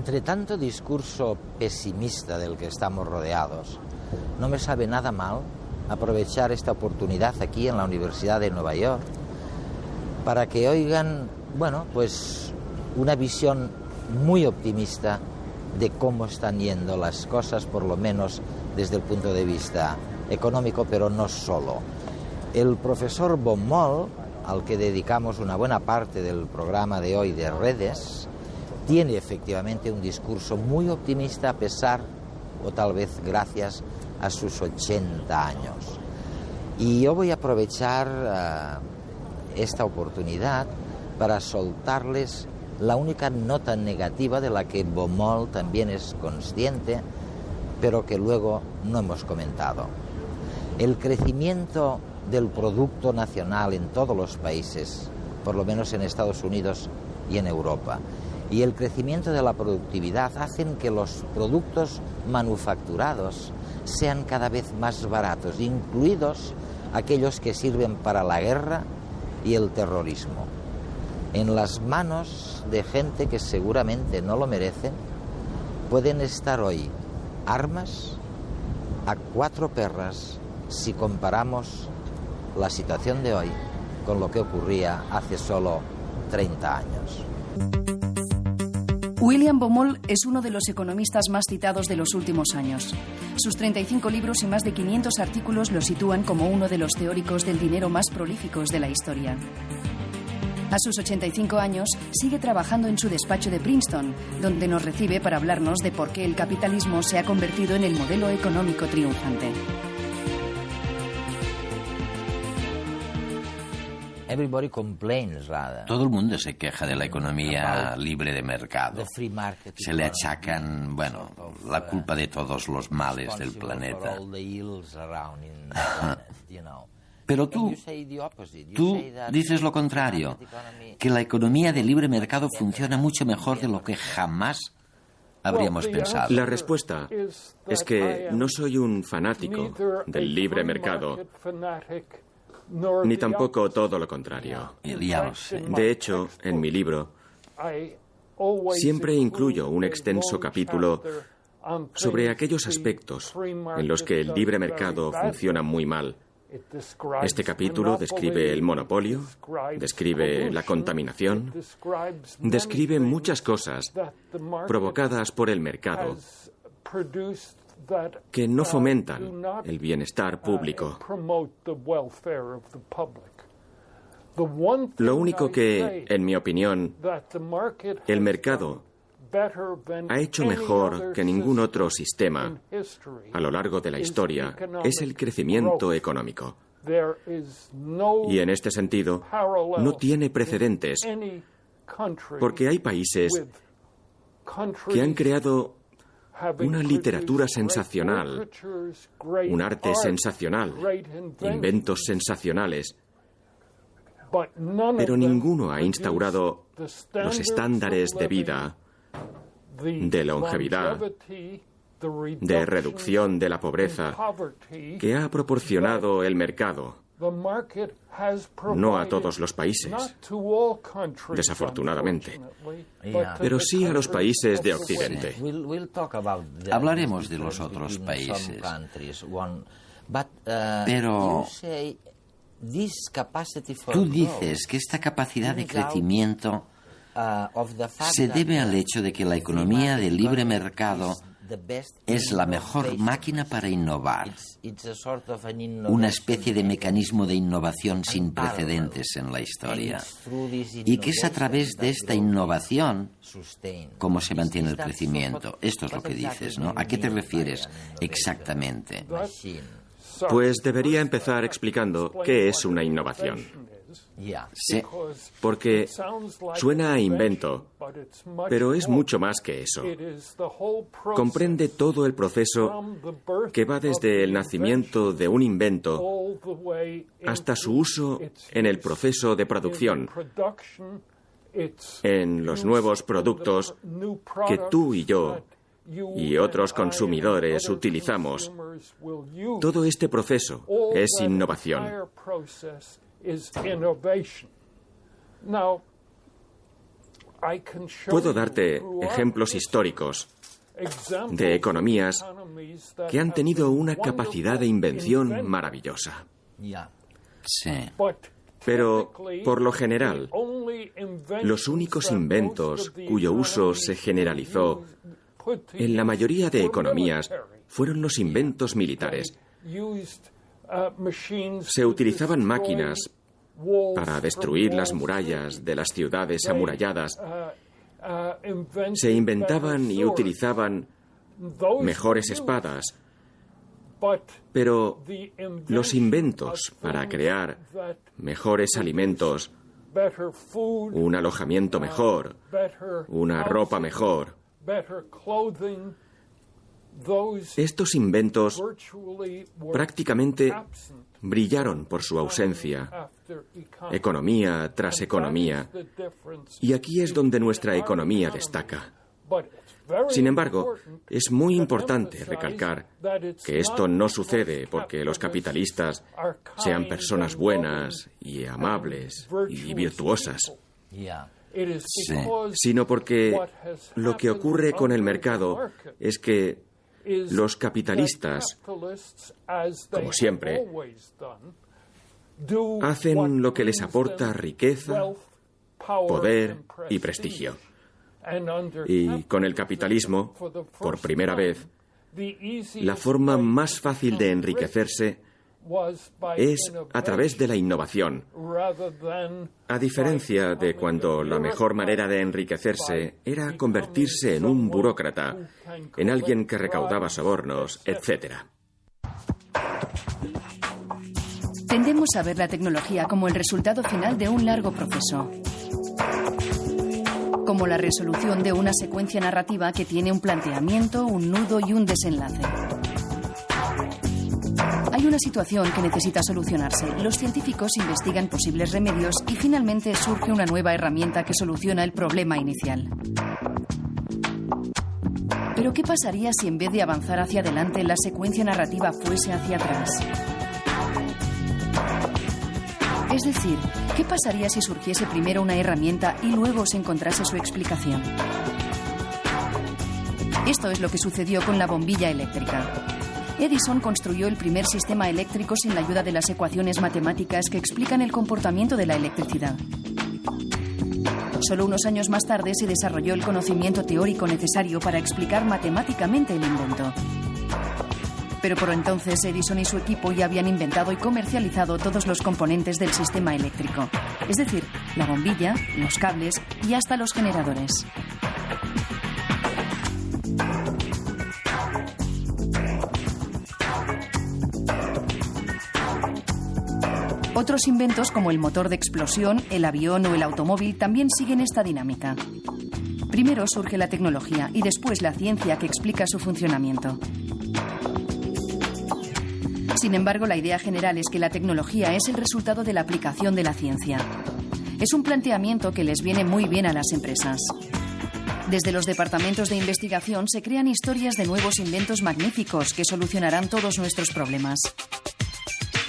Entre tanto discurso pesimista del que estamos rodeados, no me sabe nada mal aprovechar esta oportunidad aquí en la Universidad de Nueva York para que oigan, bueno, pues una visión muy optimista de cómo están yendo las cosas, por lo menos desde el punto de vista económico, pero no solo. El profesor Baumol, al que dedicamos una buena parte del programa de hoy de redes, tiene efectivamente un discurso muy optimista a pesar, o tal vez gracias a sus 80 años. Y yo voy a aprovechar esta oportunidad para soltarles la única nota negativa de la que Baumol también es consciente, pero que luego no hemos comentado. El crecimiento del Producto Nacional en todos los países, por lo menos en Estados Unidos y en Europa, y el crecimiento de la productividad hacen que los productos manufacturados sean cada vez más baratos, incluidos aquellos que sirven para la guerra y el terrorismo. En las manos de gente que seguramente no lo merecen, pueden estar hoy armas a 4 perras si comparamos la situación de hoy con lo que ocurría hace solo 30 años. William Baumol es uno de los economistas más citados de los últimos años. Sus 35 libros y más de 500 artículos lo sitúan como uno de los teóricos del dinero más prolíficos de la historia. A sus 85 años, sigue trabajando en su despacho de Princeton, donde nos recibe para hablarnos de por qué el capitalismo se ha convertido en el modelo económico triunfante. Todo el mundo se queja de la economía libre de mercado. Se le achacan, bueno, la culpa de todos los males del planeta. Pero tú dices lo contrario, que la economía de libre mercado funciona mucho mejor de lo que jamás habríamos pensado. La respuesta es que no soy un fanático del libre mercado, ni tampoco todo lo contrario. Ya lo sé. De hecho, en mi libro, siempre incluyo un extenso capítulo sobre aquellos aspectos en los que el libre mercado funciona muy mal. Este capítulo describe el monopolio, describe la contaminación, describe muchas cosas provocadas por el mercado que no fomentan el bienestar público. Lo único que, en mi opinión, el mercado ha hecho mejor que ningún otro sistema a lo largo de la historia es el crecimiento económico. Y en este sentido, no tiene precedentes, porque hay países que han creado una literatura sensacional, un arte sensacional, inventos sensacionales, pero ninguno ha instaurado los estándares de vida, de longevidad, de reducción de la pobreza que ha proporcionado el mercado. No a todos los países, desafortunadamente, pero sí a los países de Occidente. Hablaremos de los otros países. Pero tú dices que esta capacidad de crecimiento se debe al hecho de que la economía de libre mercado es la mejor máquina para innovar, una especie de mecanismo de innovación sin precedentes en la historia, y que es a través de esta innovación cómo se mantiene el crecimiento. Esto es lo que dices, ¿no? ¿A qué te refieres exactamente? Pues debería empezar explicando qué es una innovación. Sí. Porque suena a invento, pero es mucho más que eso. Comprende todo el proceso que va desde el nacimiento de un invento hasta su uso en el proceso de producción, en los nuevos productos que tú y yo y otros consumidores utilizamos. Todo este proceso es innovación. Puedo darte ejemplos históricos de economías que han tenido una capacidad de invención maravillosa. Sí. Pero, por lo general, los únicos inventos cuyo uso se generalizó en la mayoría de economías fueron los inventos militares. Se utilizaban máquinas para destruir las murallas de las ciudades amuralladas. Se inventaban y utilizaban mejores espadas. Pero los inventos para crear mejores alimentos, un alojamiento mejor, una ropa mejor, estos inventos prácticamente brillaron por su ausencia, economía tras economía, y aquí es donde nuestra economía destaca. Sin embargo, es muy importante recalcar que esto no sucede porque los capitalistas sean personas buenas y amables y virtuosas, sino porque lo que ocurre con el mercado es que los capitalistas, como siempre, hacen lo que les aporta riqueza, poder y prestigio. Y con el capitalismo, por primera vez, la forma más fácil de enriquecerse es a través de la innovación, a diferencia de cuando la mejor manera de enriquecerse era convertirse en un burócrata, en alguien que recaudaba sobornos, etc. Tendemos a ver la tecnología como el resultado final de un largo proceso, como la resolución de una secuencia narrativa que tiene un planteamiento, un nudo y un desenlace. Hay una situación que necesita solucionarse. Los científicos investigan posibles remedios y finalmente surge una nueva herramienta que soluciona el problema inicial. Pero ¿qué pasaría si en vez de avanzar hacia adelante la secuencia narrativa fuese hacia atrás? Es decir, ¿qué pasaría si surgiese primero una herramienta y luego se encontrase su explicación? Esto es lo que sucedió con la bombilla eléctrica. Edison construyó el primer sistema eléctrico sin la ayuda de las ecuaciones matemáticas que explican el comportamiento de la electricidad. Solo unos años más tarde se desarrolló el conocimiento teórico necesario para explicar matemáticamente el invento. Pero por entonces Edison y su equipo ya habían inventado y comercializado todos los componentes del sistema eléctrico. Es decir, la bombilla, los cables y hasta los generadores. Otros inventos como el motor de explosión, el avión o el automóvil también siguen esta dinámica. Primero surge la tecnología y después la ciencia que explica su funcionamiento. Sin embargo, la idea general es que la tecnología es el resultado de la aplicación de la ciencia. Es un planteamiento que les viene muy bien a las empresas. Desde los departamentos de investigación se crean historias de nuevos inventos magníficos que solucionarán todos nuestros problemas.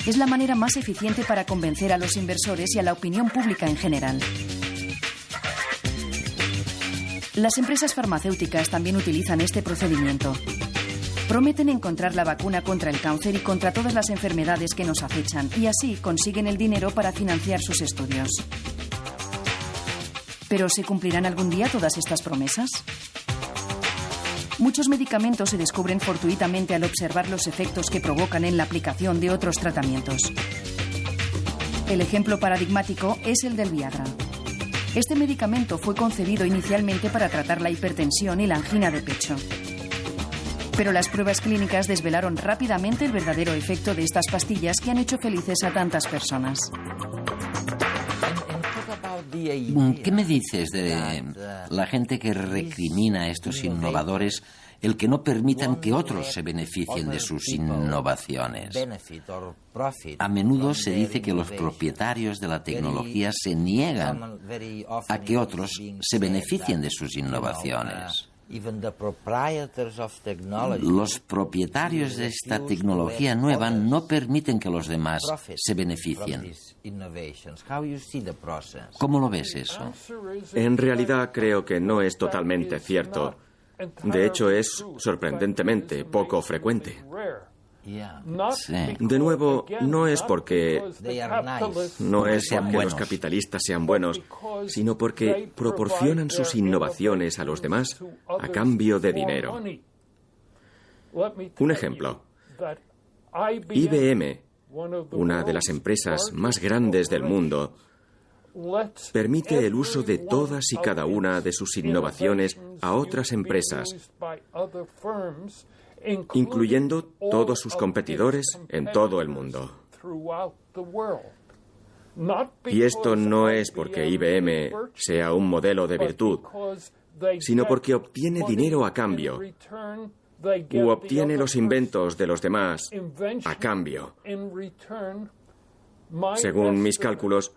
Es la manera más eficiente para convencer a los inversores y a la opinión pública en general. Las empresas farmacéuticas también utilizan este procedimiento. Prometen encontrar la vacuna contra el cáncer y contra todas las enfermedades que nos acechan, y así consiguen el dinero para financiar sus estudios. ¿Pero se cumplirán algún día todas estas promesas? Muchos medicamentos se descubren fortuitamente al observar los efectos que provocan en la aplicación de otros tratamientos. El ejemplo paradigmático es el del Viagra. Este medicamento fue concebido inicialmente para tratar la hipertensión y la angina de pecho. Pero las pruebas clínicas desvelaron rápidamente el verdadero efecto de estas pastillas que han hecho felices a tantas personas. ¿Qué me dices de la gente que recrimina a estos innovadores el que no permitan que otros se beneficien de sus innovaciones? A menudo se dice que los propietarios de la tecnología se niegan a que otros se beneficien de sus innovaciones. Los propietarios de esta tecnología nueva no permiten que los demás se beneficien. ¿Cómo lo ves eso? En realidad creo que no es totalmente cierto. De hecho, es sorprendentemente poco frecuente. Sí. De nuevo, no es porque los capitalistas sean buenos, sino porque proporcionan sus innovaciones a los demás a cambio de dinero. Un ejemplo. IBM, una de las empresas más grandes del mundo, permite el uso de todas y cada una de sus innovaciones a otras empresas, incluyendo todos sus competidores en todo el mundo. Y esto no es porque IBM sea un modelo de virtud, sino porque obtiene dinero a cambio, u obtiene los inventos de los demás a cambio. Según mis cálculos,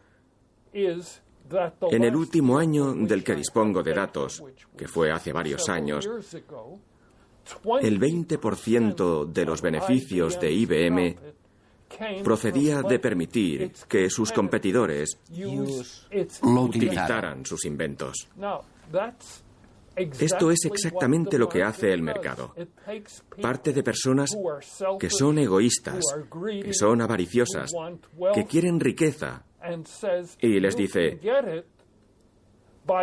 en el último año del que dispongo de datos, que fue hace varios años, el 20% de los beneficios de IBM procedía de permitir que sus competidores utilizaran sus inventos. Esto es exactamente lo que hace el mercado. Parte de personas que son egoístas, que son avariciosas, que quieren riqueza, y les dice: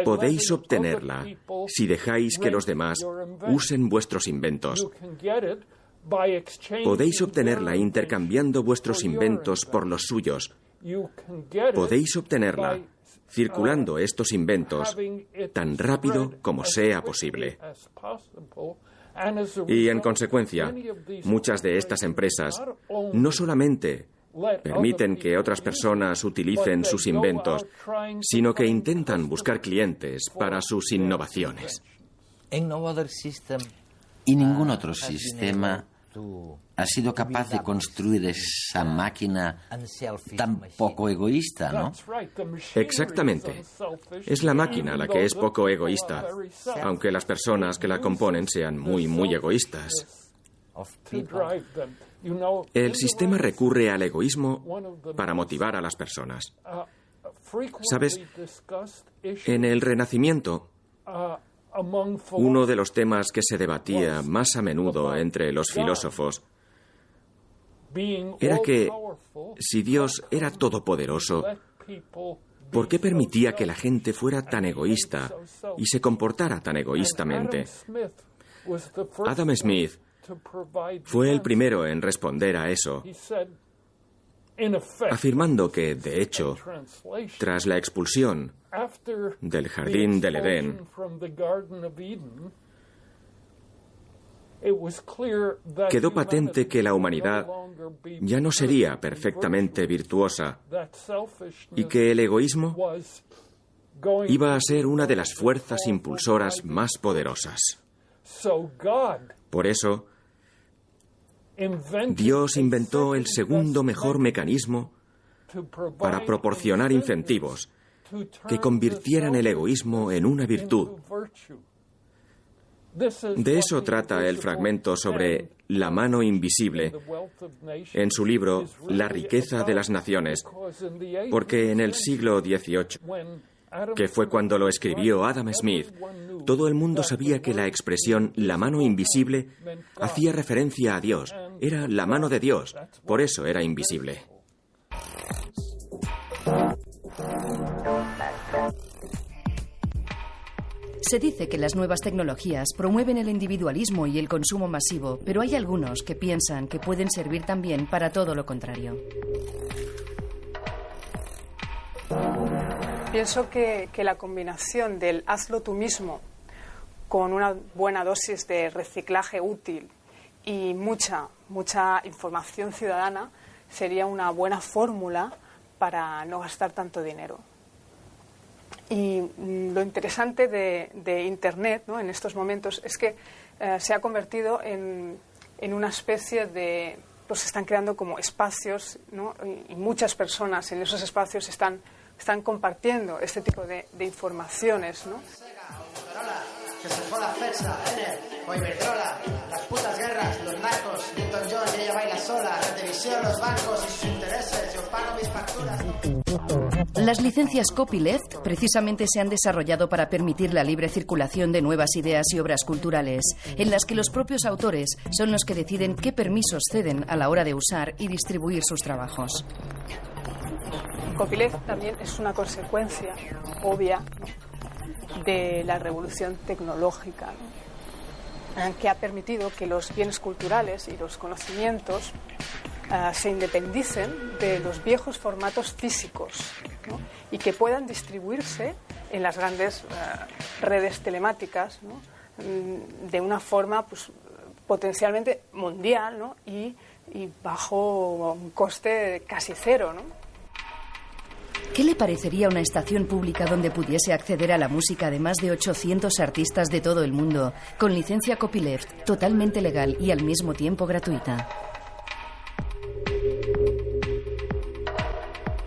podéis obtenerla si dejáis que los demás usen vuestros inventos. Podéis obtenerla intercambiando vuestros inventos por los suyos. Podéis obtenerla circulando estos inventos tan rápido como sea posible. Y en consecuencia, muchas de estas empresas no solamente permiten que otras personas utilicen sus inventos, sino que intentan buscar clientes para sus innovaciones. Y ningún otro sistema ha sido capaz de construir esa máquina tan poco egoísta, ¿no? Exactamente. Es la máquina la que es poco egoísta, aunque las personas que la componen sean muy, muy egoístas. El sistema recurre al egoísmo para motivar a las personas. ¿Sabes? En el Renacimiento, uno de los temas que se debatía más a menudo entre los filósofos era que, si Dios era todopoderoso, ¿por qué permitía que la gente fuera tan egoísta y se comportara tan egoístamente? Adam Smith fue el primero en responder a eso, afirmando que, de hecho, tras la expulsión del jardín del Edén, quedó patente que la humanidad ya no sería perfectamente virtuosa y que el egoísmo iba a ser una de las fuerzas impulsoras más poderosas. Por eso, Dios inventó el segundo mejor mecanismo para proporcionar incentivos que convirtieran el egoísmo en una virtud. De eso trata el fragmento sobre la mano invisible en su libro La riqueza de las naciones, porque en el siglo XVIII, que fue cuando lo escribió Adam Smith, todo el mundo sabía que la expresión la mano invisible hacía referencia a Dios. Era la mano de Dios, por eso era invisible. Se dice que las nuevas tecnologías promueven el individualismo y el consumo masivo, pero hay algunos que piensan que pueden servir también para todo lo contrario. Pienso que la combinación del hazlo tú mismo con una buena dosis de reciclaje útil y mucha información ciudadana sería una buena fórmula para no gastar tanto dinero. Y lo interesante de Internet, ¿no?, en estos momentos es que se ha convertido en una especie de... Pues se están creando como espacios, ¿no?, y muchas personas en esos espacios están compartiendo este tipo de informaciones, ¿no? que se joda Fecha, Ener o Iberdrola, las putas guerras, los narcos, Newton John y ella baila sola, la televisión, los bancos y sus intereses, yo pago mis facturas. Las licencias copyleft precisamente se han desarrollado para permitir la libre circulación de nuevas ideas y obras culturales, en las que los propios autores son los que deciden qué permisos ceden a la hora de usar y distribuir sus trabajos. Copyleft también es una consecuencia obvia, ¿no?, de la revolución tecnológica, ¿no?, que ha permitido que los bienes culturales y los conocimientos se independicen de los viejos formatos físicos, ¿no?, y que puedan distribuirse en las grandes redes telemáticas, ¿no?, de una forma pues, potencialmente mundial, ¿no?, y bajo un coste casi cero, ¿no? ¿Qué le parecería una estación pública donde pudiese acceder a la música de más de 800 artistas de todo el mundo, con licencia copyleft, totalmente legal y al mismo tiempo gratuita?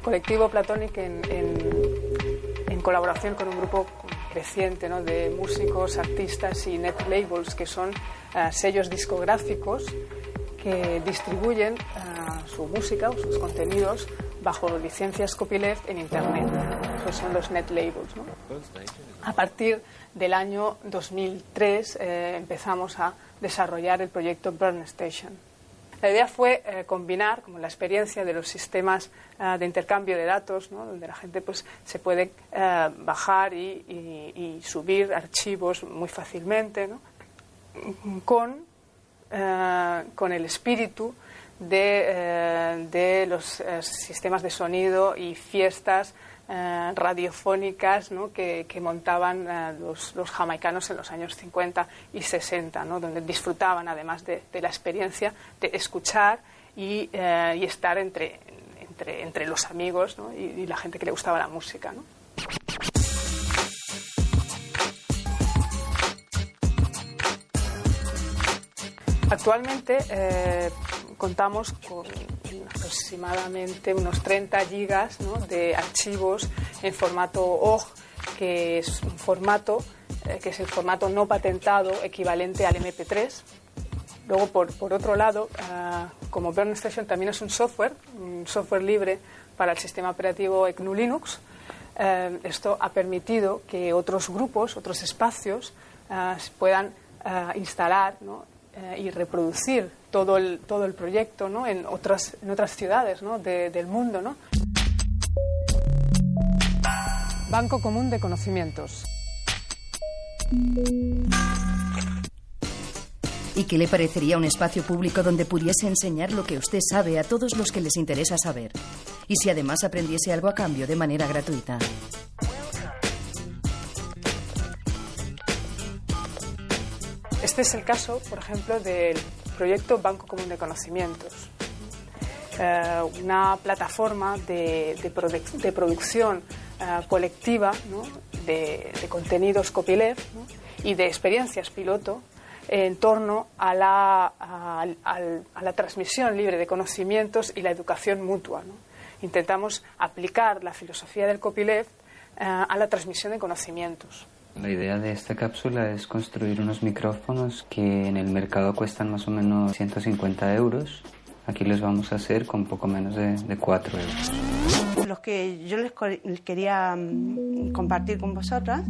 Colectivo Platonic, en colaboración con un grupo creciente, ¿no?, de músicos, artistas y net labels, que son sellos discográficos que distribuyen su música o sus contenidos bajo licencias copyleft en Internet. Esos son los net labels, ¿no? A partir del año 2003 empezamos a desarrollar el proyecto Burn Station. La idea fue combinar como la experiencia de los sistemas de intercambio de datos, ¿no?, donde la gente pues, se puede bajar y subir archivos muy fácilmente, ¿no?, con el espíritu de los sistemas de sonido y fiestas radiofónicas, ¿no?, que montaban los jamaicanos en los años 50 y 60, ¿no?, donde disfrutaban además de la experiencia de escuchar y estar entre los amigos, ¿no?, y la gente que le gustaba la música, ¿no? Actualmente contamos con aproximadamente unos 30 gigas, ¿no?, de archivos en formato OGG, que es un formato que es el formato no patentado equivalente al MP3. Luego, por otro lado, como Burn Station también es un software libre para el sistema operativo GNU Linux, esto ha permitido que otros grupos, otros espacios puedan instalar, ¿no?, y reproducir todo el proyecto, ¿no?, en otras ciudades, ¿no?, del mundo, ¿no? Banco Común de Conocimientos. ¿Y qué le parecería un espacio público donde pudiese enseñar lo que usted sabe a todos los que les interesa saber? Y si además aprendiese algo a cambio de manera gratuita. Este es el caso, por ejemplo, del proyecto Banco Común de Conocimientos, una plataforma de producción colectiva, ¿no?, de contenidos copyleft, ¿no?, y de experiencias piloto en torno a la transmisión libre de conocimientos y la educación mutua, ¿no? Intentamos aplicar la filosofía del copyleft a la transmisión de conocimientos. La idea de esta cápsula es construir unos micrófonos que en el mercado cuestan más o menos 150 euros. Aquí los vamos a hacer con poco menos de 4 euros. Lo que yo les quería compartir con vosotras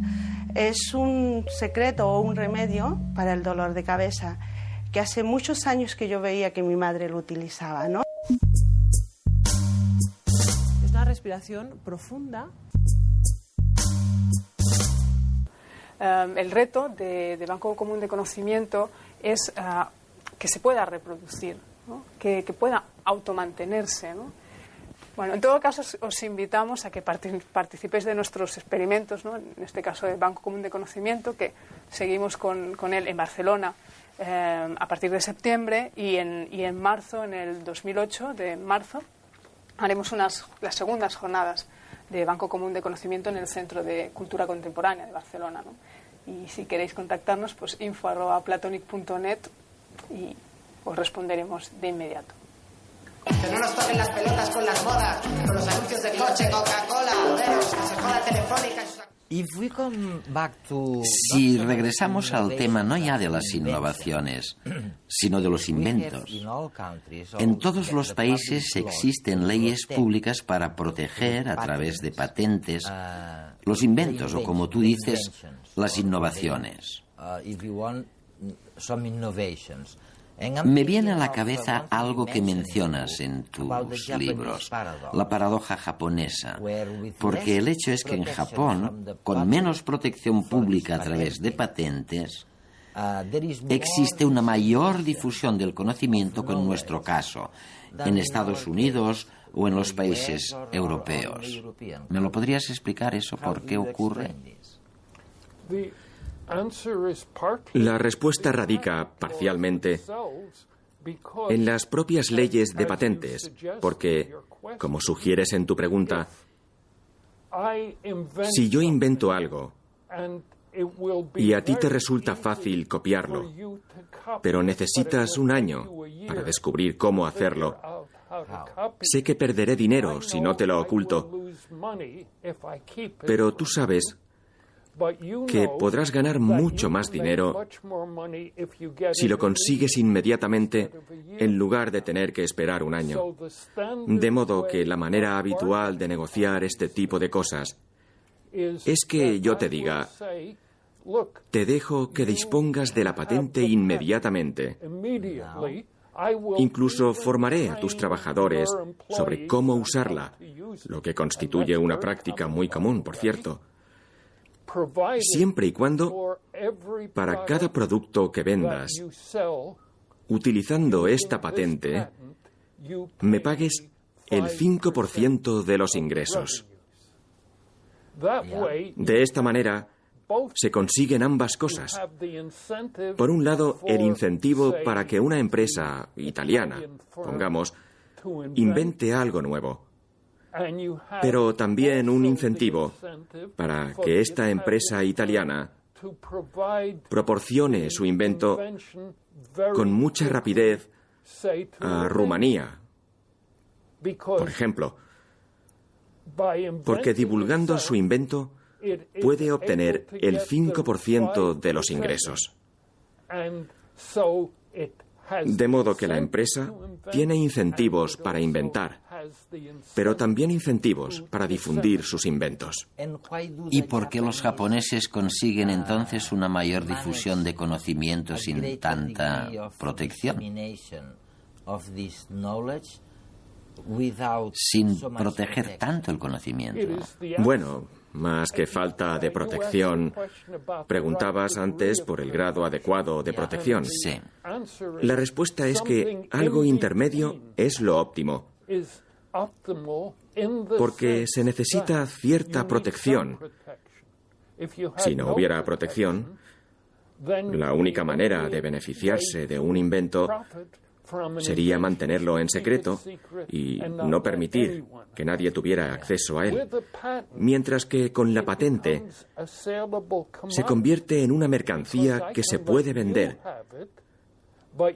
es un secreto o un remedio para el dolor de cabeza, que hace muchos años que yo veía que mi madre lo utilizaba, ¿no? Es una respiración profunda. El reto de Banco Común de Conocimiento es que se pueda reproducir, ¿no?, que pueda automantenerse, ¿no? Bueno, en todo caso, os invitamos a que participéis de nuestros experimentos, ¿no?, en este caso de Banco Común de Conocimiento, que seguimos con él en Barcelona a partir de septiembre, y en marzo, en el 2008, de marzo, haremos las segundas jornadas de Banco Común de Conocimiento en el Centro de Cultura Contemporánea de Barcelona, ¿no? Y si queréis contactarnos, pues info@platonic.net y os responderemos de inmediato. Que no nos toquen las pelotas con las modas, con los anuncios de coche, Coca-Cola, veros, que se joda Telefónica. Si regresamos al tema no ya de las innovaciones, sino de los inventos, en todos los países existen leyes públicas para proteger a través de patentes los inventos o, como tú dices, las innovaciones. Me viene a la cabeza algo que mencionas en tus libros, la paradoja japonesa, porque el hecho es que en Japón, con menos protección pública a través de patentes, existe una mayor difusión del conocimiento que en nuestro caso, en Estados Unidos o en los países europeos. ¿Me lo podrías explicar eso? ¿Por qué ocurre? La respuesta radica, parcialmente, en las propias leyes de patentes, porque, como sugieres en tu pregunta, si yo invento algo y a ti te resulta fácil copiarlo, pero necesitas un año para descubrir cómo hacerlo, sé que perderé dinero si no te lo oculto, pero tú sabes que podrás ganar mucho más dinero si lo consigues inmediatamente en lugar de tener que esperar un año. De modo que la manera habitual de negociar este tipo de cosas es que yo te diga, te dejo que dispongas de la patente inmediatamente. Incluso formaré a tus trabajadores sobre cómo usarla, lo que constituye una práctica muy común, por cierto. Siempre y cuando, para cada producto que vendas, utilizando esta patente, me pagues el 5% de los ingresos. De esta manera, se consiguen ambas cosas. Por un lado, el incentivo para que una empresa italiana, pongamos, invente algo nuevo. Pero también un incentivo para que esta empresa italiana proporcione su invento con mucha rapidez a Rumanía, por ejemplo, porque divulgando su invento puede obtener el 5% de los ingresos. De modo que la empresa tiene incentivos para inventar, pero también incentivos para difundir sus inventos. ¿Y por qué los japoneses consiguen entonces una mayor difusión de conocimiento sin tanta protección? Sin proteger tanto el conocimiento. Bueno, más que falta de protección, preguntabas antes por el grado adecuado de protección. Sí. La respuesta es que algo intermedio es lo óptimo, porque se necesita cierta protección. Si no hubiera protección, la única manera de beneficiarse de un invento sería mantenerlo en secreto y no permitir que nadie tuviera acceso a él. Mientras que con la patente se convierte en una mercancía que se puede vender,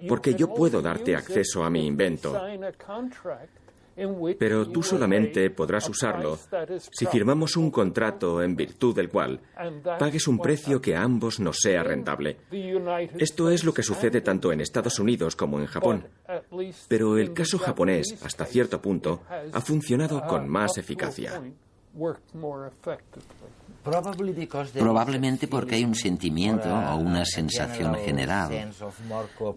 porque yo puedo darte acceso a mi invento, pero tú solamente podrás usarlo si firmamos un contrato en virtud del cual pagues un precio que a ambos nos sea rentable. Esto es lo que sucede tanto en Estados Unidos como en Japón. Pero el caso japonés, hasta cierto punto, ha funcionado con más eficacia. Probablemente porque hay un sentimiento o una sensación general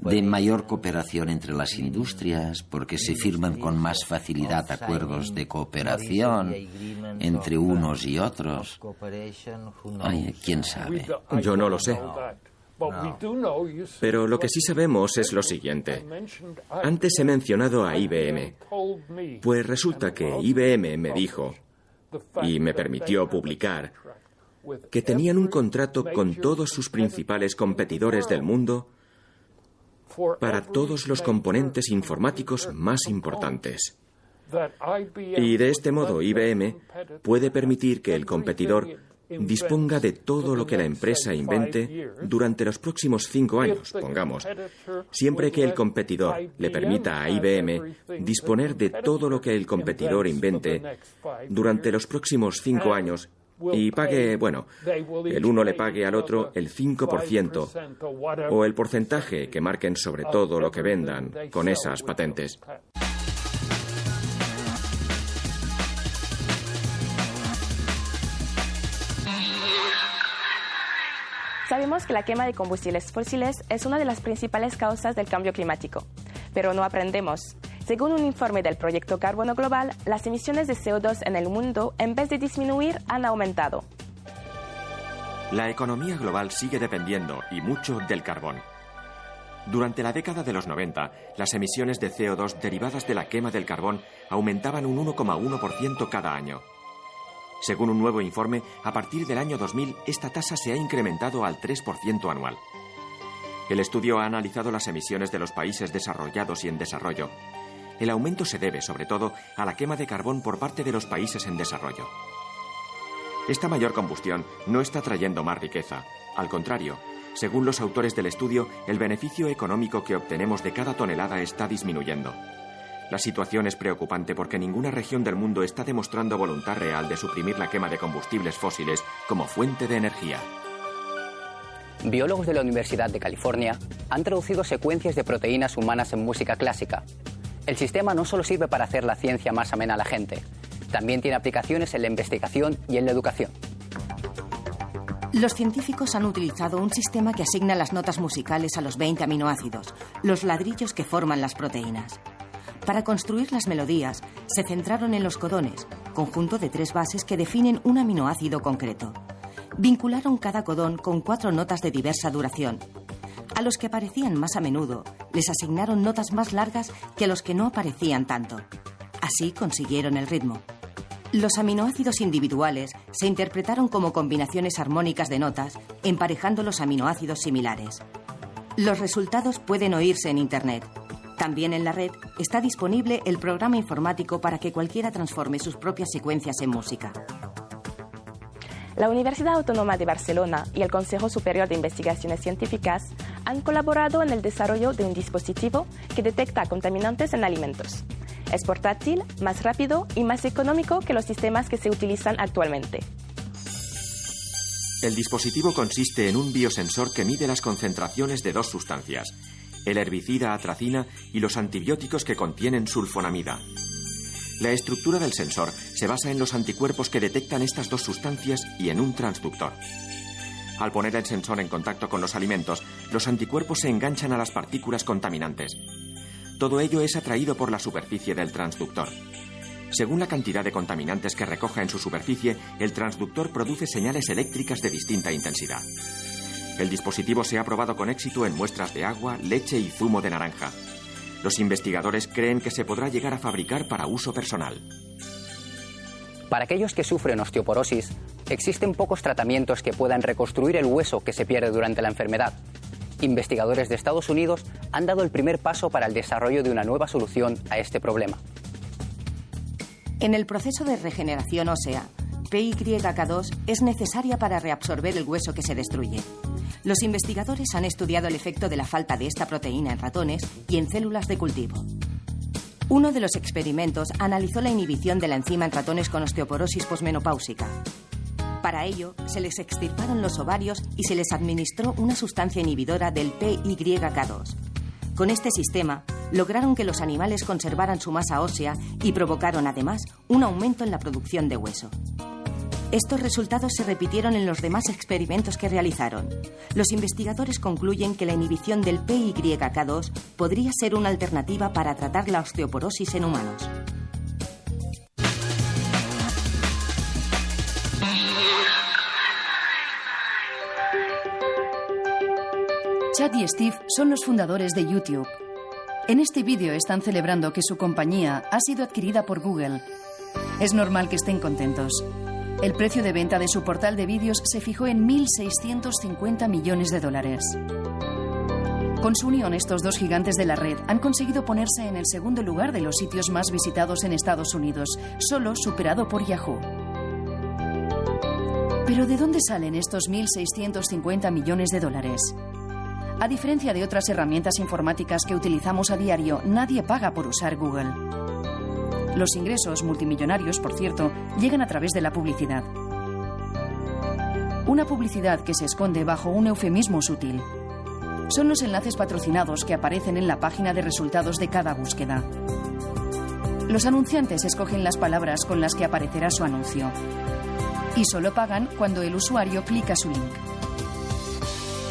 de mayor cooperación entre las industrias, porque se firman con más facilidad acuerdos de cooperación entre unos y otros. Ay, ¿quién sabe? Yo no lo sé. Pero lo que sí sabemos es lo siguiente. Antes he mencionado a IBM. Pues resulta que IBM me dijo, y me permitió publicar, que tenían un contrato con todos sus principales competidores del mundo para todos los componentes informáticos más importantes. Y de este modo IBM puede permitir que el competidor disponga de todo lo que la empresa invente durante los próximos 5 años, pongamos, siempre que el competidor le permita a IBM disponer de todo lo que el competidor invente durante los próximos 5 años y pague, bueno, el uno le pague al otro el 5% o el porcentaje que marquen sobre todo lo que vendan con esas patentes. Sabemos que la quema de combustibles fósiles es una de las principales causas del cambio climático, pero no aprendemos. Según un informe del Proyecto Carbono Global, las emisiones de CO2 en el mundo, en vez de disminuir, han aumentado. La economía global sigue dependiendo, y mucho, del carbón. Durante la década de los 90, las emisiones de CO2 derivadas de la quema del carbón aumentaban un 1,1% cada año. Según un nuevo informe, a partir del año 2000, esta tasa se ha incrementado al 3% anual. El estudio ha analizado las emisiones de los países desarrollados y en desarrollo. El aumento se debe, sobre todo, a la quema de carbón por parte de los países en desarrollo. Esta mayor combustión no está trayendo más riqueza. Al contrario, según los autores del estudio, el beneficio económico que obtenemos de cada tonelada está disminuyendo. La situación es preocupante porque ninguna región del mundo está demostrando voluntad real de suprimir la quema de combustibles fósiles como fuente de energía. Biólogos de la Universidad de California han traducido secuencias de proteínas humanas en música clásica. El sistema no solo sirve para hacer la ciencia más amena a la gente, también tiene aplicaciones en la investigación y en la educación. Los científicos han utilizado un sistema que asigna las notas musicales a los 20 aminoácidos, los ladrillos que forman las proteínas. Para construir las melodías, se centraron en los codones, conjunto de 3 bases que definen un aminoácido concreto. Vincularon cada codón con 4 notas de diversa duración. A los que aparecían más a menudo, les asignaron notas más largas que a los que no aparecían tanto. Así consiguieron el ritmo. Los aminoácidos individuales se interpretaron como combinaciones armónicas de notas, emparejando los aminoácidos similares. Los resultados pueden oírse en Internet. También en la red está disponible el programa informático para que cualquiera transforme sus propias secuencias en música. La Universidad Autónoma de Barcelona y el Consejo Superior de Investigaciones Científicas han colaborado en el desarrollo de un dispositivo que detecta contaminantes en alimentos. Es portátil, más rápido y más económico que los sistemas que se utilizan actualmente. El dispositivo consiste en un biosensor que mide las concentraciones de 2 sustancias, el herbicida atracina y los antibióticos que contienen sulfonamida. La estructura del sensor se basa en los anticuerpos que detectan estas 2 sustancias y en un transductor. Al poner el sensor en contacto con los alimentos, los anticuerpos se enganchan a las partículas contaminantes. Todo ello es atraído por la superficie del transductor. Según la cantidad de contaminantes que recoja en su superficie, el transductor produce señales eléctricas de distinta intensidad. El dispositivo se ha probado con éxito en muestras de agua, leche y zumo de naranja. Los investigadores creen que se podrá llegar a fabricar para uso personal. Para aquellos que sufren osteoporosis, existen pocos tratamientos que puedan reconstruir el hueso que se pierde durante la enfermedad. Investigadores de Estados Unidos han dado el primer paso para el desarrollo de una nueva solución a este problema. En el proceso de regeneración ósea, PYK2 es necesaria para reabsorber el hueso que se destruye. Los investigadores han estudiado el efecto de la falta de esta proteína en ratones y en células de cultivo. Uno de los experimentos analizó la inhibición de la enzima en ratones con osteoporosis posmenopáusica. Para ello, se les extirparon los ovarios y se les administró una sustancia inhibidora del PYK2. Con este sistema, lograron que los animales conservaran su masa ósea y provocaron, además, un aumento en la producción de hueso. Estos resultados se repitieron en los demás experimentos que realizaron. Los investigadores concluyen que la inhibición del PYK2 podría ser una alternativa para tratar la osteoporosis en humanos. Chad y Steve son los fundadores de YouTube. En este vídeo están celebrando que su compañía ha sido adquirida por Google. Es normal que estén contentos. El precio de venta de su portal de vídeos se fijó en $1.650 millones. Con su unión, estos 2 gigantes de la red han conseguido ponerse en el segundo lugar de los sitios más visitados en Estados Unidos, solo superado por Yahoo. ¿Pero de dónde salen estos $1.650 millones? A diferencia de otras herramientas informáticas que utilizamos a diario, nadie paga por usar Google. Los ingresos multimillonarios, por cierto, llegan a través de la publicidad. Una publicidad que se esconde bajo un eufemismo sutil. Son los enlaces patrocinados que aparecen en la página de resultados de cada búsqueda. Los anunciantes escogen las palabras con las que aparecerá su anuncio. Y solo pagan cuando el usuario clica su link.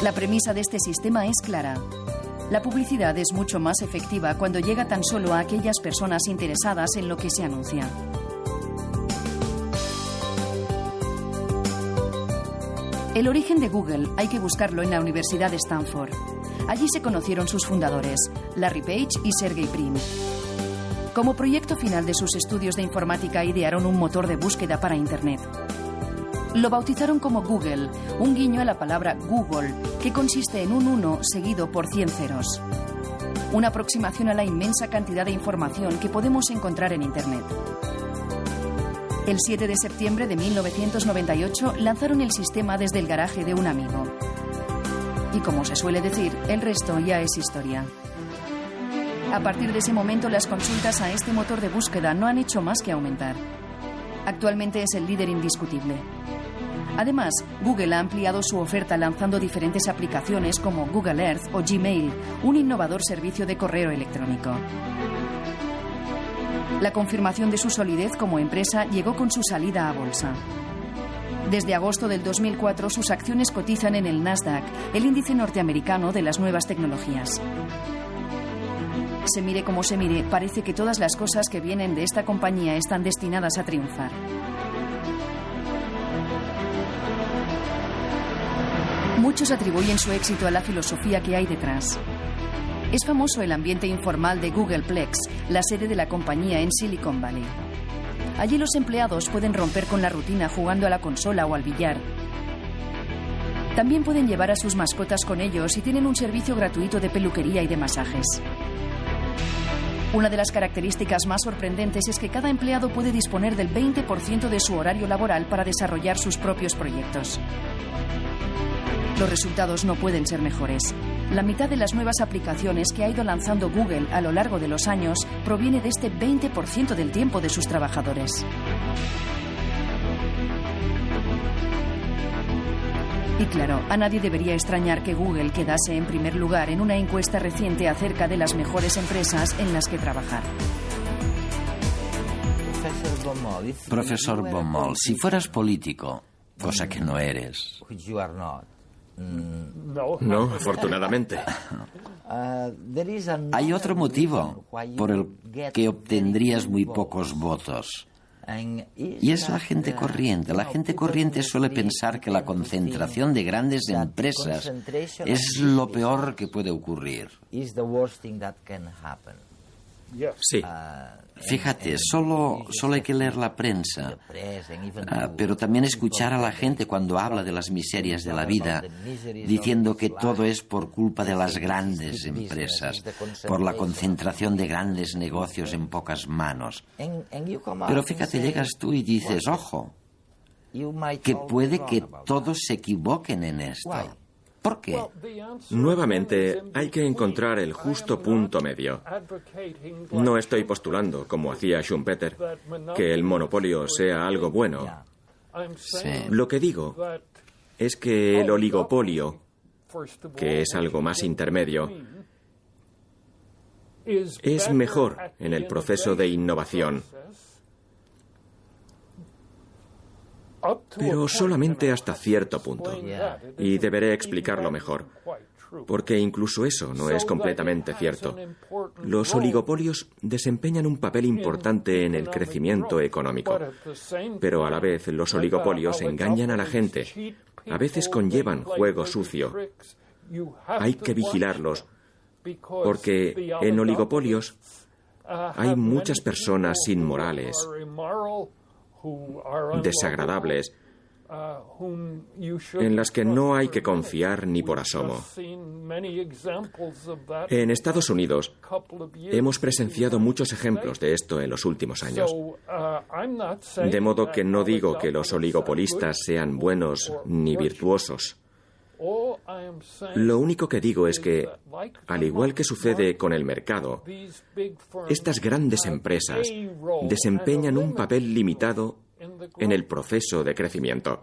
La premisa de este sistema es clara. La publicidad es mucho más efectiva cuando llega tan solo a aquellas personas interesadas en lo que se anuncia. El origen de Google hay que buscarlo en la Universidad de Stanford. Allí se conocieron sus fundadores, Larry Page y Sergey Brin. Como proyecto final de sus estudios de informática idearon un motor de búsqueda para Internet. Lo bautizaron como Google, un guiño a la palabra Google, que consiste en un 1 seguido por 100 ceros. Una aproximación a la inmensa cantidad de información que podemos encontrar en Internet. El 7 de septiembre de 1998 lanzaron el sistema desde el garaje de un amigo. Y como se suele decir, el resto ya es historia. A partir de ese momento, las consultas a este motor de búsqueda no han hecho más que aumentar. Actualmente es el líder indiscutible. Además, Google ha ampliado su oferta lanzando diferentes aplicaciones como Google Earth o Gmail, un innovador servicio de correo electrónico. La confirmación de su solidez como empresa llegó con su salida a bolsa. Desde agosto del 2004, sus acciones cotizan en el Nasdaq, el índice norteamericano de las nuevas tecnologías. Se mire como se mire, parece que todas las cosas que vienen de esta compañía están destinadas a triunfar. Muchos atribuyen su éxito a la filosofía que hay detrás. Es famoso el ambiente informal de Googleplex, la sede de la compañía en Silicon Valley. Allí los empleados pueden romper con la rutina jugando a la consola o al billar. También pueden llevar a sus mascotas con ellos y tienen un servicio gratuito de peluquería y de masajes. Una de las características más sorprendentes es que cada empleado puede disponer del 20% de su horario laboral para desarrollar sus propios proyectos. Los resultados no pueden ser mejores. La mitad de las nuevas aplicaciones que ha ido lanzando Google a lo largo de los años proviene de este 20% del tiempo de sus trabajadores. Y claro, a nadie debería extrañar que Google quedase en primer lugar en una encuesta reciente acerca de las mejores empresas en las que trabajar. Profesor Baumol, si fueras político, cosa que no eres. No, afortunadamente. Hay otro motivo por el que obtendrías muy pocos votos. Y es la gente corriente. La gente corriente suele pensar que la concentración de grandes empresas es lo peor que puede ocurrir. Sí. Fíjate, solo hay que leer la prensa, pero también escuchar a la gente cuando habla de las miserias de la vida, diciendo que todo es por culpa de las grandes empresas, por la concentración de grandes negocios en pocas manos. Pero fíjate, llegas tú y dices, ojo, que puede que todos se equivoquen en esto. ¿Por qué? Nuevamente, hay que encontrar el justo punto medio. No estoy postulando, como hacía Schumpeter, que el monopolio sea algo bueno. Sí. Lo que digo es que el oligopolio, que es algo más intermedio, es mejor en el proceso de innovación. Pero solamente hasta cierto punto. Y deberé explicarlo mejor. Porque incluso eso no es completamente cierto. Los oligopolios desempeñan un papel importante en el crecimiento económico. Pero a la vez los oligopolios engañan a la gente. A veces conllevan juego sucio. Hay que vigilarlos. Porque en oligopolios hay muchas personas inmorales, desagradables, en las que no hay que confiar ni por asomo. En Estados Unidos hemos presenciado muchos ejemplos de esto en los últimos años. De modo que no digo que los oligopolistas sean buenos ni virtuosos. Lo único que digo es que, al igual que sucede con el mercado, estas grandes empresas desempeñan un papel limitado en el proceso de crecimiento.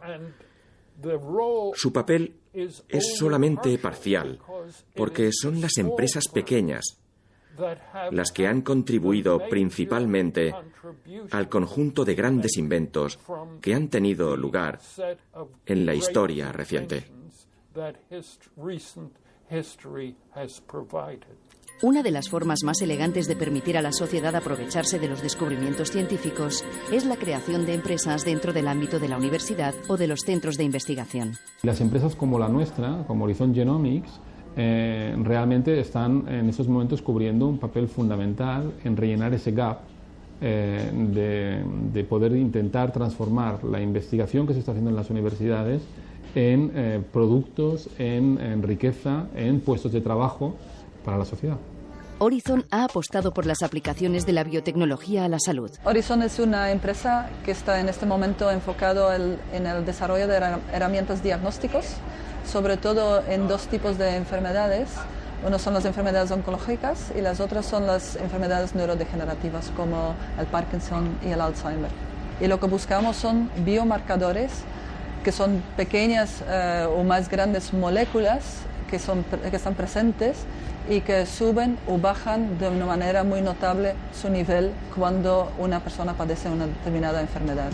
Su papel es solamente parcial, porque son las empresas pequeñas las que han contribuido principalmente al conjunto de grandes inventos que han tenido lugar en la historia reciente. Una de las formas más elegantes de permitir a la sociedad aprovecharse de los descubrimientos científicos es la creación de empresas dentro del ámbito de la universidad o de los centros de investigación. Las empresas como la nuestra, como Horizon Genomics, realmente están en estos momentos cubriendo un papel fundamental en rellenar ese gap de poder intentar transformar la investigación que se está haciendo en las universidades en productos, en riqueza, en puestos de trabajo para la sociedad. Horizon ha apostado por las aplicaciones de la biotecnología a la salud. Horizon es una empresa que está en este momento enfocado en el desarrollo de herramientas diagnósticos, sobre todo en dos tipos de enfermedades. Uno son las enfermedades oncológicas y las otras son las enfermedades neurodegenerativas como el Parkinson y el Alzheimer. Y lo que buscamos son biomarcadores que son pequeñas o más grandes moléculas que están presentes y que suben o bajan de una manera muy notable su nivel cuando una persona padece una determinada enfermedad.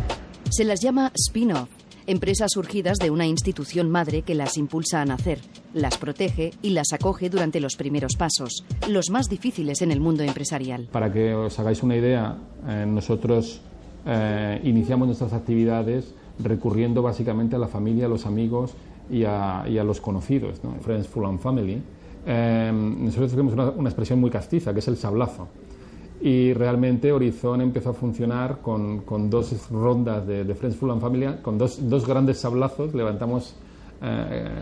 Se las llama spin-off, empresas surgidas de una institución madre que las impulsa a nacer, las protege y las acoge durante los primeros pasos, los más difíciles en el mundo empresarial. Para que os hagáis una idea, nosotros iniciamos nuestras actividades recurriendo básicamente a la familia, a los amigos y a los conocidos, ¿no? Friends, Full and Family. Nosotros tenemos una expresión muy castiza, que es el sablazo. Y realmente Horizon empezó a funcionar con dos rondas de Friends, Full and Family, con dos grandes sablazos. Levantamos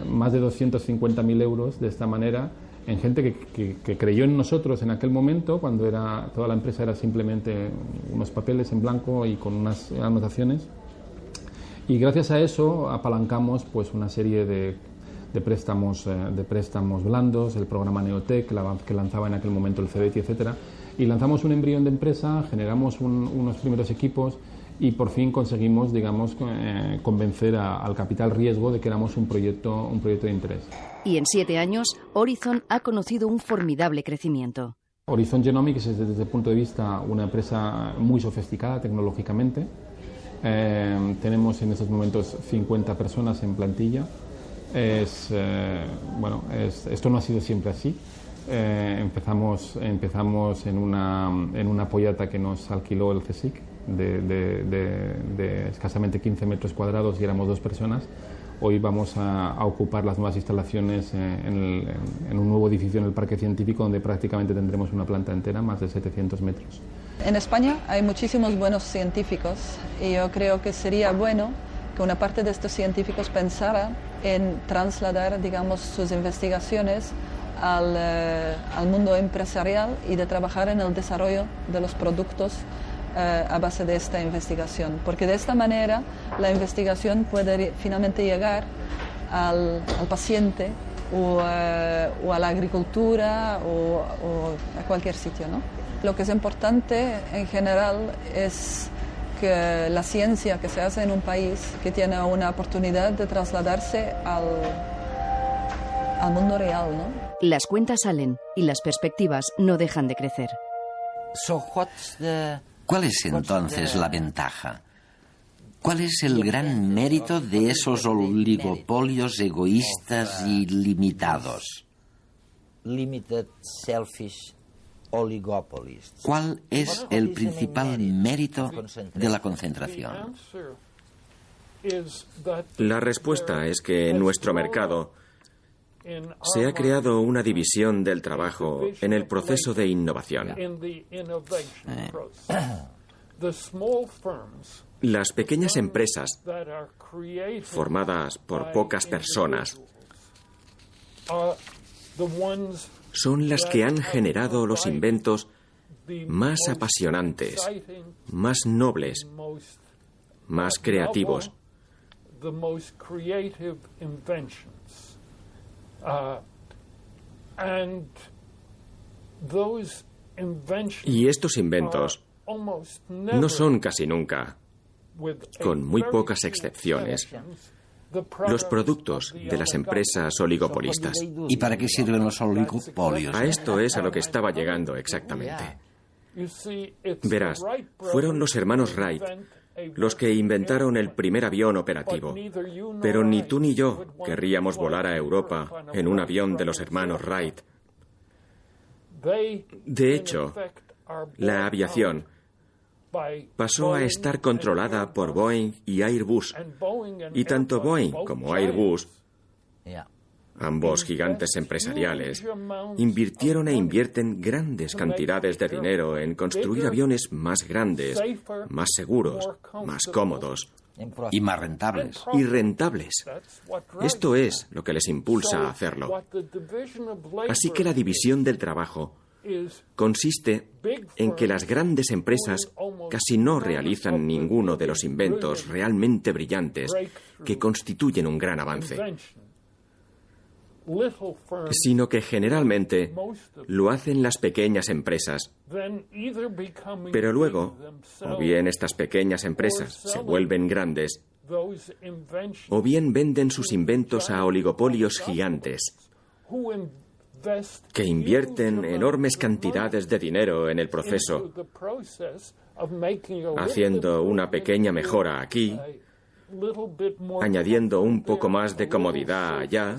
más de 250.000 euros de esta manera en gente que creyó en nosotros en aquel momento, cuando toda la empresa era simplemente unos papeles en blanco y con unas anotaciones. Y gracias a eso apalancamos pues una serie de préstamos blandos, el programa Neotec que lanzaba en aquel momento el CBT, etcétera, y lanzamos un embrión de empresa, generamos unos primeros equipos y por fin conseguimos, digamos, convencer al capital riesgo de que éramos un proyecto de interés. Y en 7 años, Horizon ha conocido un formidable crecimiento. Horizon Genomics es desde el punto de vista una empresa muy sofisticada tecnológicamente. Tenemos en estos momentos 50 personas en plantilla. Esto no ha sido siempre así. Empezamos en una pollata que nos alquiló el CSIC de escasamente 15 metros cuadrados y éramos 2 personas. Hoy vamos a ocupar las nuevas instalaciones en un nuevo edificio en el Parque Científico, donde prácticamente tendremos una planta entera, más de 700 metros. En España hay muchísimos buenos científicos y yo creo que sería bueno que una parte de estos científicos pensara en trasladar, digamos, sus investigaciones al mundo empresarial y de trabajar en el desarrollo de los productos a base de esta investigación, porque de esta manera la investigación puede finalmente llegar al paciente o a la agricultura o a cualquier sitio, ¿no? Lo que es importante en general es que la ciencia que se hace en un país que tiene una oportunidad de trasladarse al mundo real, ¿no? Las cuentas salen y las perspectivas no dejan de crecer. ¿Cuál es entonces la ventaja? ¿Cuál es el gran mérito de esos oligopolios egoístas y limitados? ¿Cuál es el principal mérito de la concentración? La respuesta es que en nuestro mercado se ha creado una división del trabajo en el proceso de innovación. Las pequeñas empresas, formadas por pocas personas, son las que han generado los inventos más apasionantes, más nobles, más creativos. Y estos inventos no son casi nunca, con muy pocas excepciones, los productos de las empresas oligopolistas. ¿Y para qué sirven los oligopolios? A esto es a lo que estaba llegando exactamente. Verás, fueron los hermanos Wright los que inventaron el primer avión operativo. Pero ni tú ni yo querríamos volar a Europa en un avión de los hermanos Wright. De hecho, la aviación pasó a estar controlada por Boeing y Airbus. Y tanto Boeing como Airbus, ambos gigantes empresariales, invirtieron e invierten grandes cantidades de dinero en construir aviones más grandes, más seguros, más cómodos. Y más rentables. Y rentables. Esto es lo que les impulsa a hacerlo. Así que la división del trabajo consiste en que las grandes empresas casi no realizan ninguno de los inventos realmente brillantes que constituyen un gran avance, sino que generalmente lo hacen las pequeñas empresas. Pero luego, o bien estas pequeñas empresas se vuelven grandes, o bien venden sus inventos a oligopolios gigantes que invierten enormes cantidades de dinero en el proceso, haciendo una pequeña mejora aquí, añadiendo un poco más de comodidad allá,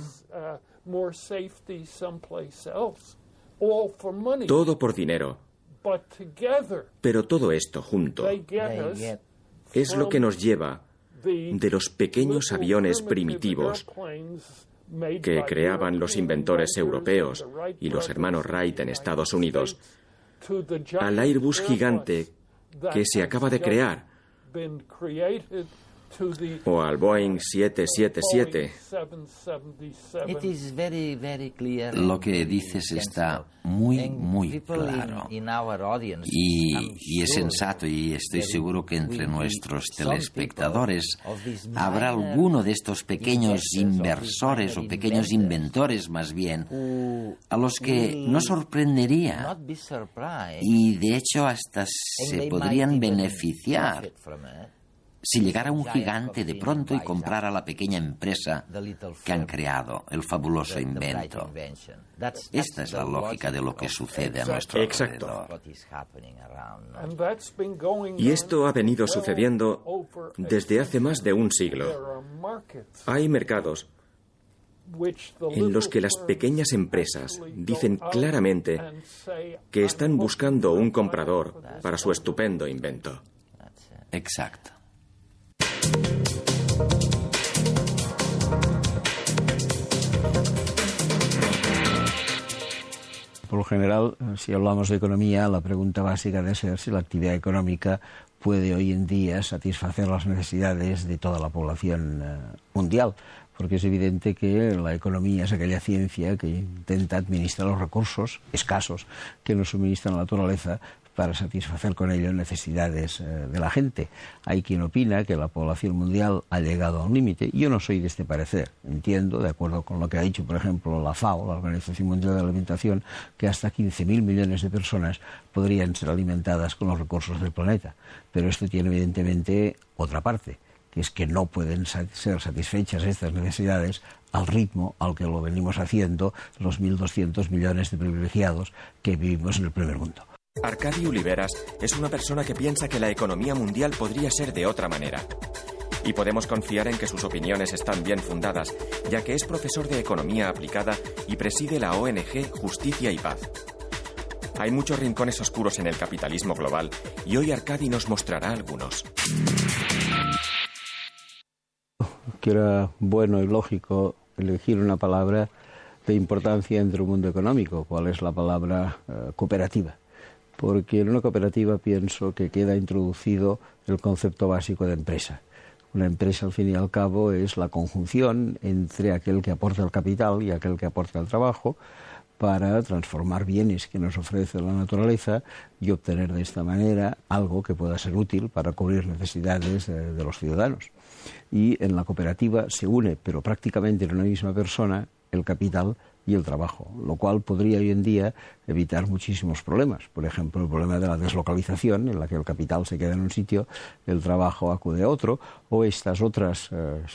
todo por dinero. Pero todo esto junto es lo que nos lleva de los pequeños aviones primitivos que creaban los inventores europeos y los hermanos Wright en Estados Unidos, al Airbus gigante que se acaba de crear, o al Boeing 777. Lo que dices está muy claro. Y es sensato, y estoy seguro que entre nuestros telespectadores habrá alguno de estos pequeños inversores o pequeños inventores más bien, a los que no sorprendería y de hecho hasta se podrían beneficiar si llegara un gigante de pronto y comprara la pequeña empresa que han creado, el fabuloso invento. Esta es la lógica de lo que sucede a nuestro alrededor. Y esto ha venido sucediendo desde hace más de un siglo. Hay mercados en los que las pequeñas empresas dicen claramente que están buscando un comprador para su estupendo invento. Exacto. Por lo general, si hablamos de economía, la pregunta básica debe ser si la actividad económica puede hoy en día satisfacer las necesidades de toda la población mundial, porque es evidente que la economía es aquella ciencia que intenta administrar los recursos escasos que nos suministra la naturaleza para satisfacer con ello necesidades de la gente. Hay quien opina que la población mundial ha llegado a un límite. Yo no soy de este parecer. Entiendo, de acuerdo con lo que ha dicho, por ejemplo, la FAO, la Organización Mundial de la Alimentación, que hasta 15.000 millones de personas podrían ser alimentadas con los recursos del planeta. Pero esto tiene evidentemente otra parte, que es que no pueden ser satisfechas estas necesidades al ritmo al que lo venimos haciendo los 1.200 millones de privilegiados que vivimos en el primer mundo. Arcadi Oliveras es una persona que piensa que la economía mundial podría ser de otra manera. Y podemos confiar en que sus opiniones están bien fundadas, ya que es profesor de economía aplicada y preside la ONG Justicia y Paz. Hay muchos rincones oscuros en el capitalismo global y hoy Arcadi nos mostrará algunos. Que era bueno y lógico elegir una palabra de importancia dentro del mundo económico. ¿Cuál es la palabra cooperativa? Porque en una cooperativa pienso que queda introducido el concepto básico de empresa. Una empresa, al fin y al cabo, es la conjunción entre aquel que aporta el capital y aquel que aporta el trabajo para transformar bienes que nos ofrece la naturaleza y obtener de esta manera algo que pueda ser útil para cubrir necesidades de los ciudadanos. Y en la cooperativa se une, pero prácticamente en una misma persona, el capital y el trabajo, lo cual podría hoy en día evitar muchísimos problemas. Por ejemplo, el problema de la deslocalización, en la que el capital se queda en un sitio, el trabajo acude a otro, o estas otras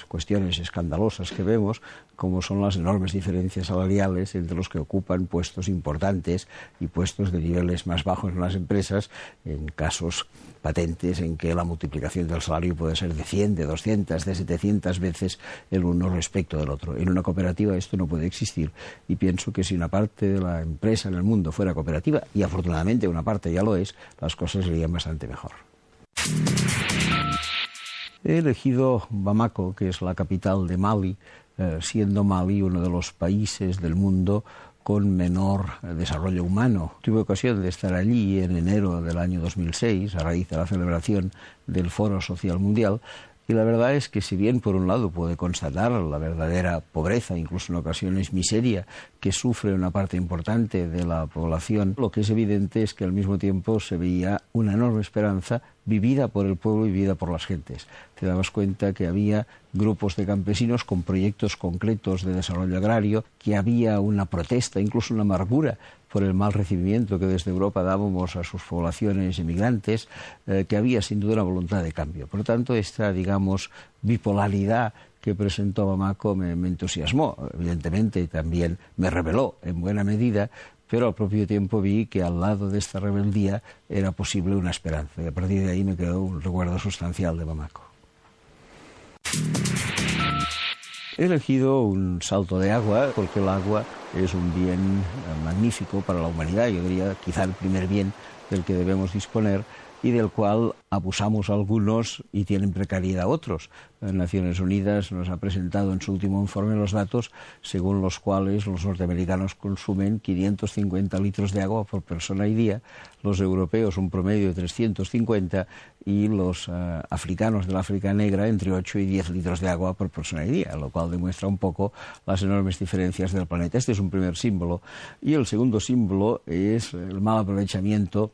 cuestiones escandalosas que vemos, como son las enormes diferencias salariales entre los que ocupan puestos importantes y puestos de niveles más bajos en las empresas, en casos patentes en que la multiplicación del salario puede ser de 100, de 200, de 700 veces el uno respecto del otro. En una cooperativa esto no puede existir, y pienso que si una parte de la empresa en el mundo fuera cooperativa, y afortunadamente una parte ya lo es, las cosas serían bastante mejor. He elegido Bamako, que es la capital de Mali, siendo Mali uno de los países del mundo con menor desarrollo humano. Tuve ocasión de estar allí en enero del año 2006, a raíz de la celebración del Foro Social Mundial, y la verdad es que si bien por un lado puede constatar la verdadera pobreza, incluso en ocasiones miseria, que sufre una parte importante de la población, lo que es evidente es que al mismo tiempo se veía una enorme esperanza vivida por el pueblo y vivida por las gentes. Te dabas cuenta que había grupos de campesinos con proyectos concretos de desarrollo agrario, que había una protesta, incluso una amargura por el mal recibimiento que desde Europa dábamos a sus poblaciones emigrantes, que había sin duda una voluntad de cambio. Por lo tanto, esta, digamos, bipolaridad que presentó Bamako me entusiasmó, evidentemente, y también me rebeló en buena medida, pero al propio tiempo vi que al lado de esta rebeldía era posible una esperanza, y a partir de ahí me quedó un recuerdo sustancial de Bamako. He elegido un salto de agua porque el agua es un bien magnífico para la humanidad, yo diría quizá el primer bien del que debemos disponer y del cual abusamos algunos y tienen precariedad otros. Naciones Unidas nos ha presentado en su último informe los datos según los cuales los norteamericanos consumen 550 litros de agua por persona y día, los europeos un promedio de 350 y los africanos del África negra entre 8 y 10 litros de agua por persona y día, lo cual demuestra un poco las enormes diferencias del planeta. Este es un primer símbolo. Y el segundo símbolo es el mal aprovechamiento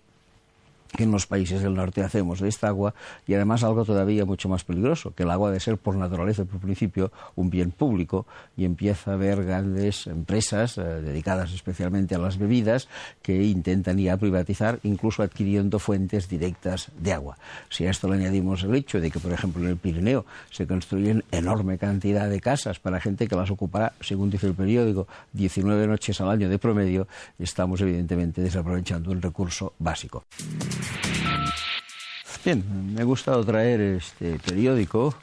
que en los países del norte hacemos de esta agua, y además algo todavía mucho más peligroso, que el agua debe ser por naturaleza, por principio, un bien público, y empieza a haber grandes empresas dedicadas especialmente a las bebidas que intentan ya privatizar, incluso adquiriendo fuentes directas de agua. Si a esto le añadimos el hecho de que, por ejemplo, en el Pirineo se construyen enorme cantidad de casas para gente que las ocupará, según dice el periódico, 19 noches al año de promedio, estamos evidentemente desaprovechando un recurso básico. Bien, me ha gustado traer este periódico,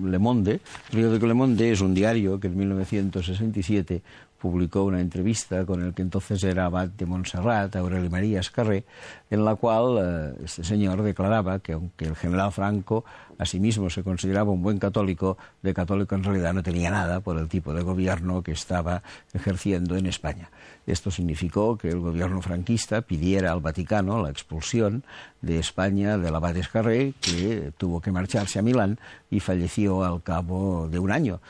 Le Monde. El periódico Le Monde es un diario que en 1967 publicó una entrevista con el que entonces era abad de Montserrat, Aureli María Escarré, en la cual este señor declaraba que aunque el general Franco a sí mismo se consideraba un buen católico, de católico en realidad no tenía nada por el tipo de gobierno que estaba ejerciendo en España. Esto significó que el gobierno franquista pidiera al Vaticano la expulsión de España del abad Escarré, que tuvo que marcharse a Milán y falleció al cabo de un año.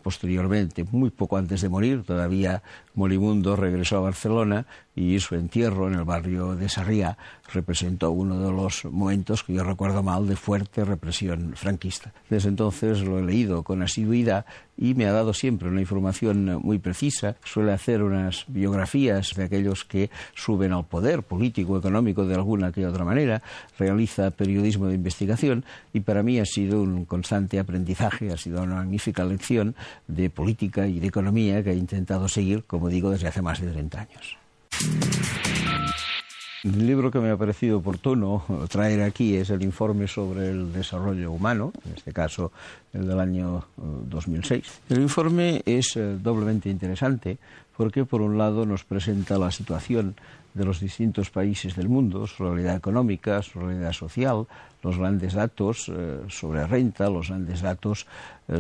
Posteriormente, muy poco antes de morir, todavía moribundo, regresó a Barcelona y su entierro en el barrio de Sarriá representó uno de los momentos que yo recuerdo mal de fuerte represión franquista. Desde entonces lo he leído con asiduidad y me ha dado siempre una información muy precisa. Suele hacer unas biografías de aquellos que suben al poder político, económico de alguna que otra manera, realiza periodismo de investigación y para mí ha sido un constante aprendizaje, ha sido una magnífica lección de política y de economía que he intentado seguir, como digo, desde hace más de 30 años. El libro que me ha parecido oportuno traer aquí es el informe sobre el desarrollo humano, en este caso el del año 2006. El informe es doblemente interesante porque, por un lado, nos presenta la situación de los distintos países del mundo, su realidad económica, su realidad social, los grandes datos sobre renta, los grandes datos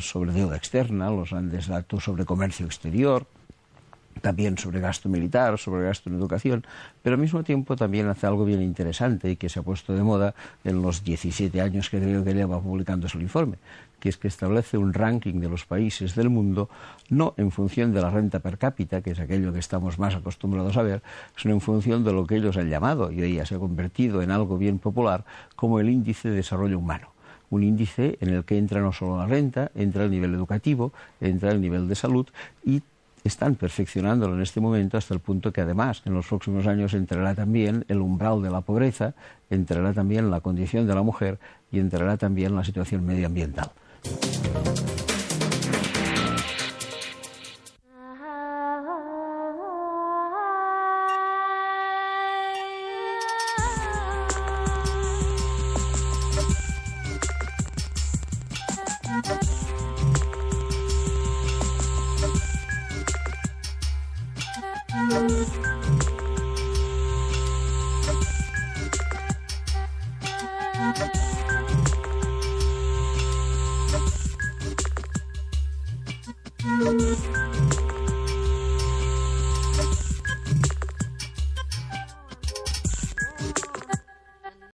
sobre deuda externa, los grandes datos sobre comercio exterior, también sobre gasto militar, sobre gasto en educación, pero al mismo tiempo también hace algo bien interesante y que se ha puesto de moda en los 17 años que creo que lleva publicándose el informe, que es que establece un ranking de los países del mundo no en función de la renta per cápita, que es aquello que estamos más acostumbrados a ver, sino en función de lo que ellos han llamado, y hoy ya se ha convertido en algo bien popular, como el índice de desarrollo humano. Un índice en el que entra no solo la renta, entra el nivel educativo, entra el nivel de salud y Están perfeccionándolo en este momento hasta el punto que además en los próximos años entrará también el umbral de la pobreza, entrará también la condición de la mujer y entrará también la situación medioambiental.